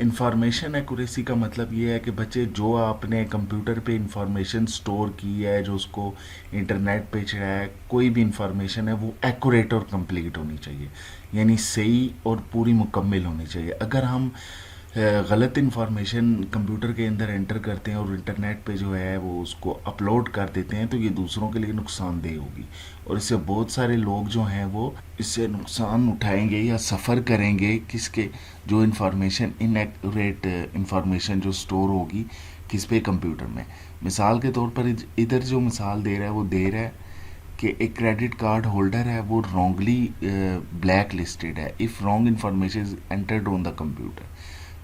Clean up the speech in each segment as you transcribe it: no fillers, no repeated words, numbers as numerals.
Information accuracy کا مطلب یہ ہے کہ بچے جو آپ نے کمپیوٹر پہ انفارمیشن سٹور کی ہے، جو اس کو انٹرنیٹ پہ چڑھایا ہے، کوئی بھی انفارمیشن ہے وہ ایکوریٹ اور کمپلیٹ ہونی چاہیے، یعنی صحیح اور پوری مکمل ہونی چاہیے۔ اگر ہم غلط انفارمیشن کمپیوٹر کے اندر انٹر کرتے ہیں اور انٹرنیٹ پہ جو ہے وہ اس کو اپلوڈ کر دیتے ہیں تو یہ دوسروں کے لیے نقصان دہ ہوگی، اور اس سے بہت سارے لوگ جو ہیں وہ اس سے نقصان اٹھائیں گے یا سفر کریں گے، کس کے جو انفارمیشن ان ایکوریٹ انفارمیشن جو سٹور ہوگی کس پہ، کمپیوٹر میں۔ مثال کے طور پر ادھر جو مثال دے رہا ہے وہ دے رہا ہے کہ ایک کریڈٹ کارڈ ہولڈر ہے، وہ رانگلی بلیک لسٹڈ ہے if wrong information entered on the computer,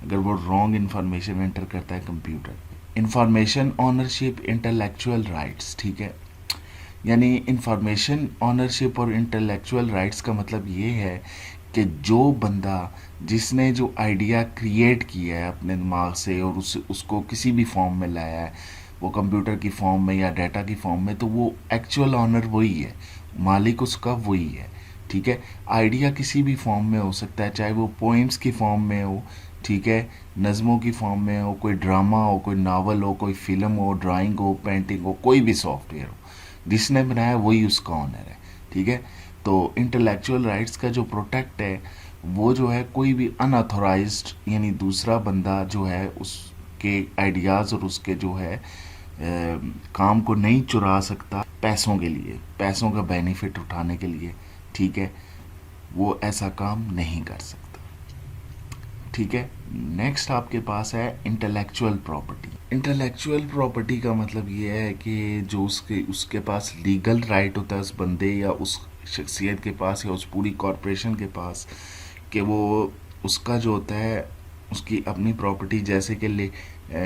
اگر وہ رانگ انفارمیشن انٹر کرتا ہے computer. Information ownership intellectual rights, ٹھیک ہے، یعنی انفارمیشن آنرشپ اور انٹلیکچوئل رائٹس کا مطلب یہ ہے کہ جو بندہ جس نے جو آئیڈیا کریٹ کیا ہے اپنے دماغ سے اور اس کو کسی بھی فارم میں لایا ہے، وہ کمپیوٹر کی فارم میں یا ڈیٹا کی فارم میں، تو وہ ایکچوئل آنر وہی ہے، مالک اس کا وہی ہے، ٹھیک ہے۔ آئیڈیا کسی بھی فارم میں ہو سکتا ہے، چاہے وہ پوئمس کی فارم میں ہو، ٹھیک ہے، نظموں کی فارم میں ہو، کوئی ڈرامہ ہو، کوئی ناول ہو، کوئی فلم ہو، ڈرائنگ ہو، پینٹنگ ہو، کوئی بھی سافٹ ویئر ہو، جس نے بنایا وہی اس کا آنر ہے، ٹھیک ہے۔ تو انٹلیکچوئل رائٹس کا جو پروٹیکٹ ہے وہ جو ہے کوئی بھی ان اتھورائزڈ یعنی دوسرا بندہ جو ہے اس کے آئیڈیاز اور اس کے جو ہے کام کو نہیں چرا سکتا پیسوں کے لیے، پیسوں کا بینیفٹ اٹھانے کے لیے، ٹھیک ہے، وہ ایسا کام نہیں کر سکتا، ٹھیک ہے۔ نیکسٹ آپ کے پاس ہے انٹلیکچوئل پراپرٹی۔ انٹلیکچوئل پراپرٹی کا مطلب یہ ہے کہ جو اس کے پاس لیگل رائٹ ہوتا ہے اس بندے یا اس شخصیت کے پاس یا اس پوری کارپوریشن کے پاس، کہ وہ اس کا جو ہوتا ہے اس کی اپنی پراپرٹی، جیسے کہ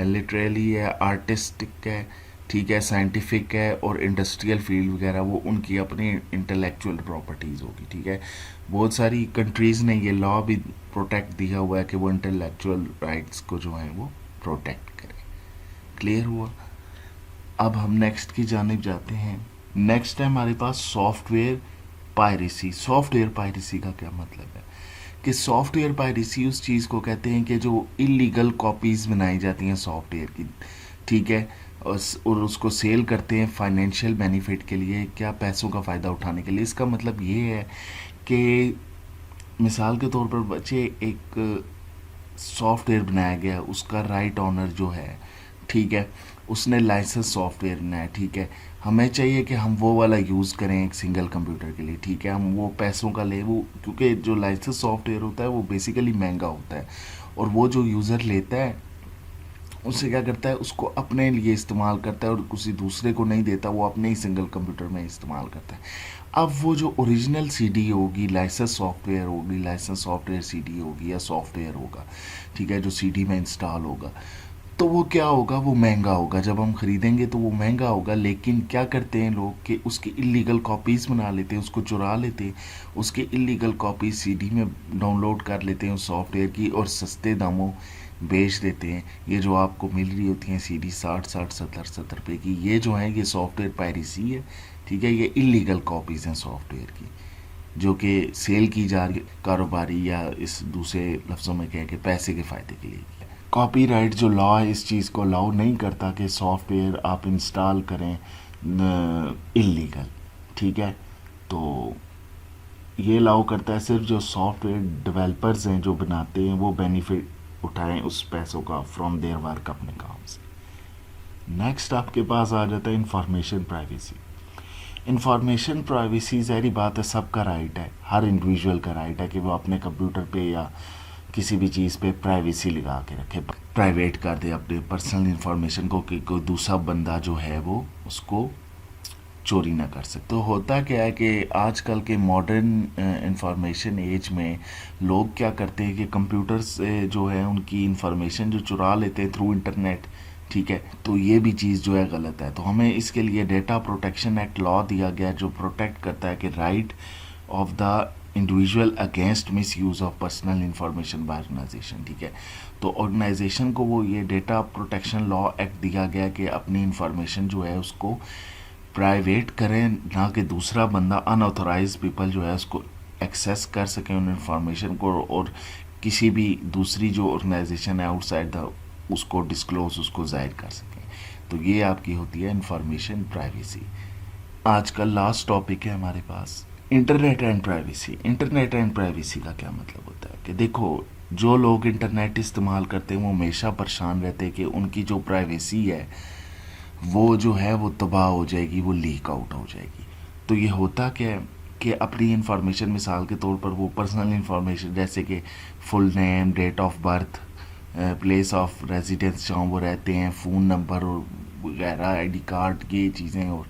لٹریلی ہے، آرٹسٹک ہے، ٹھیک ہے، سائنٹیفک ہے اور انڈسٹریل فیلڈ وغیرہ، وہ ان کی اپنی انٹلیکچوئل پراپرٹیز ہوگی، ٹھیک ہے۔ بہت ساری کنٹریز نے یہ لا بھی پروٹیکٹ دیا ہوا ہے کہ وہ انٹلیکچوئل رائٹس کو جو ہے وہ پروٹیکٹ کرے۔ کلیئر ہوا؟ اب ہم نیکسٹ کی جانب جاتے ہیں۔ نیکسٹ ہے ہمارے پاس software piracy. Software piracy کا کیا مطلب ہے کہ سافٹ ویئر پائریسی اس چیز کو کہتے ہیں کہ جو انلیگل کاپیز بنائی جاتی ہیں سافٹ ویئر کی، ٹھیک ہے، اور اس کو سیل کرتے ہیں فائنینشیل بینیفٹ کے لیے، کیا پیسوں کا فائدہ اٹھانے کے لیے۔ اس کا مطلب یہ ہے کہ مثال کے طور پر بچے ایک سافٹ ویئر بنایا گیا، اس کا رائٹ آنر جو ہے، ٹھیک ہے، اس نے لائسنس سافٹ ویئر بنایا، ٹھیک ہے، ہمیں چاہیے کہ ہم وہ والا یوز کریں ایک سنگل کمپیوٹر کے لیے، ٹھیک ہے، ہم وہ پیسوں کا لیں، وہ کیونکہ جو لائسنس سافٹ ویئر ہوتا ہے وہ بیسیکلی مہنگا ہوتا ہے، اور وہ جو یوزر لیتا ہے اس سے کیا کرتا ہے، اس کو اپنے لیے استعمال کرتا ہے اور کسی دوسرے کو نہیں دیتا، وہ اپنے ہی سنگل کمپیوٹر میں استعمال کرتا ہے۔ اب وہ جو اوریجنل سی ڈی ہوگی، لائسنس سافٹ ویئر ہوگی، licence software C D ہوگی یا سافٹ ویئر ہوگا، ٹھیک ہے، جو سی ڈی میں انسٹال ہوگا، تو وہ کیا ہوگا، وہ مہنگا ہوگا، جب ہم خریدیں گے تو وہ مہنگا ہوگا، لیکن کیا کرتے ہیں لوگ کہ اس کی انلیگل کاپیز بنا لیتے ہیں، اس کو چرا لیتے ہیں، اس کی انلیگل کاپیز سی ڈی میں ڈاؤن لوڈ کر لیتے ہیں اس سافٹ ویئر کی، اور سستے داموں بیچ دیتے ہیں۔ یہ جو آپ کو مل رہی ہوتی ہیں سی ڈی 60 روپے کی، یہ جو ہیں یہ سافٹ ویئر پائریسی ہے، ٹھیک ہے، یہ انلیگل کاپیز ہیں سافٹ ویئر کی جو کہ سیل کی جا رہی کاروباری یا اس دوسرے لفظوں میں کہہ کے پیسے کے فائدے کے لیے۔ کاپی رائٹ جو لا ہے اس چیز کو الاؤ نہیں کرتا کہ سافٹ ویئر آپ انسٹال کریں انلیگل، ٹھیک ہے، تو یہ الاؤ کرتا ہے صرف جو سافٹ ویئر ڈیولپرز ہیں جو بناتے ہیں وہ بینیفٹ اٹھائیں اس پیسوں کا فرام دیئر ورک اپنے کام سے۔ نیکسٹ آپ کے پاس آ جاتا ہے انفارمیشن پرائیویسی۔ انفارمیشن پرائیویسی ظاہری بات ہے سب کا رائٹ ہے، ہر انڈیویژول کا رائٹ ہے کہ وہ اپنے کمپیوٹر پہ یا کسی بھی چیز پہ پرائیویسی لگا کے رکھے، پرائیویٹ کر دے اپنے پرسنل انفارمیشن کو کہ کوئی دوسرا بندہ جو ہے وہ اس کو چوری نہ کر سکتے۔ تو ہوتا کیا ہے کہ آج کل کے ماڈرن انفارمیشن ایج میں لوگ کیا کرتے ہیں کہ کمپیوٹر سے جو ہے ان کی انفارمیشن جو چرا لیتے ہیں تھرو انٹرنیٹ، ٹھیک ہے، تو یہ بھی چیز جو ہے غلط ہے۔ تو ہمیں اس کے لیے ڈیٹا پروٹیکشن ایکٹ لا دیا گیا جو پروٹیکٹ کرتا ہے کہ right of the individual against misuse of personal information by organisation, ٹھیک ہے۔ تو آرگنائزیشن کو وہ یہ ڈیٹا پروٹیکشن لا ایکٹ دیا گیا کہ اپنی انفارمیشن جو ہے اس کو پرائیویٹ کریں، نہ کہ دوسرا بندہ ان آتھورائز پیپل جو ہے اس کو ایکسیس کر سکیں ان انفارمیشن کو، اور کسی بھی دوسری جو آرگنائزیشن ہے آؤٹ سائڈ دا اس کو ڈسکلوز اس کو ظاہر کر سکیں. تو یہ آپ کی ہوتی ہے انفارمیشن پرائیویسی. آج کا لاسٹ ٹاپک ہے ہمارے پاس internet and privacy. Internet and privacy کا کیا مطلب ہوتا ہے کہ دیکھو جو لوگ انٹرنیٹ استعمال کرتے ہیں وہ ہمیشہ پریشان رہتے ہیں کہ ان کی جو پرائیویسی ہے وہ جو ہے وہ تباہ ہو جائے گی, وہ لیک آؤٹ ہو جائے گی. تو یہ ہوتا کیا ہے کہ اپنی انفارمیشن مثال کے طور پر وہ پرسنل انفارمیشن جیسے کہ full name, date of birth, place of residence جہاں وہ رہتے ہیں, فون نمبر اور وغیرہ, آئی ڈی کارڈ, یہ چیزیں اور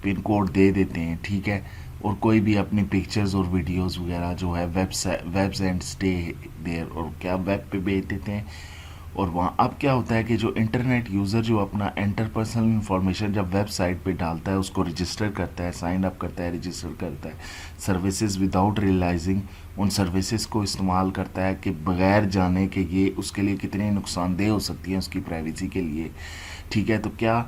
پن کوڈ دے دیتے ہیں, ٹھیک ہے. اور کوئی بھی اپنی پکچرز اور ویڈیوز وغیرہ جو ہے ویبز اینڈ اسٹے دیر اور کیا ویب پہ بھیج دیتے ہیں. اور وہاں اب کیا ہوتا ہے کہ جو انٹرنیٹ یوزر جو اپنا انٹر پرسنل انفارمیشن جب ویب سائٹ پہ ڈالتا ہے اس کو رجسٹر کرتا ہے, سائن اپ کرتا ہے, رجسٹر کرتا ہے سروسز وداؤٹ ریئلائزنگ, ان سروسز کو استعمال کرتا ہے کہ بغیر جانے کہ یہ اس کے لیے کتنے نقصان دہ ہو سکتی ہیں اس کی پرائیویسی کے لیے, ٹھیک ہے. تو کیا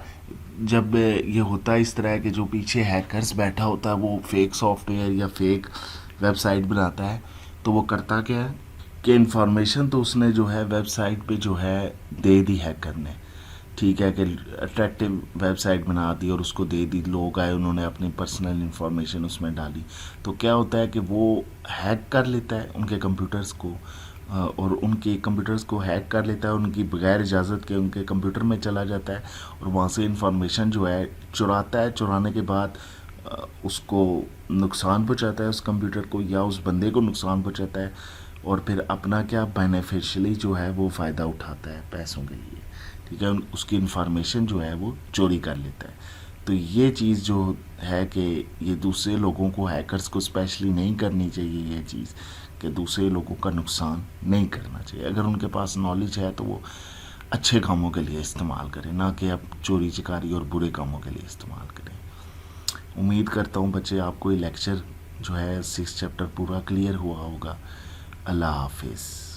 جب یہ ہوتا ہے اس طرح ہے کہ جو پیچھے ہیکرز بیٹھا ہوتا ہے وہ فیک سافٹ ویئر یا فیک ویب سائٹ بناتا ہے, تو وہ کرتا کیا ہے کہ انفارمیشن تو اس نے جو ہے ویب سائٹ پہ جو ہے دے دی ہیکر نے, ٹھیک ہے, کہ اٹریکٹیو ویب سائٹ بنا دی اور اس کو دے دی, لوگ آئے انہوں نے اپنی پرسنل انفارمیشن اس میں ڈالی. تو کیا ہوتا ہے کہ وہ ہیک کر لیتا ہے ان کے کمپیوٹرز کو, اور ان کے کمپیوٹرز کو ہیک کر لیتا ہے, ان کی بغیر اجازت کے ان کے کمپیوٹر میں چلا جاتا ہے اور وہاں سے انفارمیشن جو ہے چراتا ہے. چرانے کے بعد اس کو نقصان پہنچاتا ہے اس کمپیوٹر کو یا اس بندے کو نقصان پہنچاتا ہے, اور پھر اپنا کیا بینیفیشلی جو ہے وہ فائدہ اٹھاتا ہے پیسوں کے لیے, ٹھیک ہے. اس کی انفارمیشن جو ہے وہ چوری کر لیتا ہے. تو یہ چیز جو ہے کہ یہ دوسرے لوگوں کو, ہیکرز کو اسپیشلی نہیں کرنی چاہیے یہ چیز, کہ دوسرے لوگوں کا نقصان نہیں کرنا چاہیے. اگر ان کے پاس نالج ہے تو وہ اچھے کاموں کے لیے استعمال کریں, نہ کہ اب چوری چکاری اور برے کاموں کے لیے استعمال کریں. امید کرتا ہوں بچے آپ کو یہ لیکچر جو ہے 6 چیپٹر پورا کلیئر ہوا ہوگا. اللہ حافظ.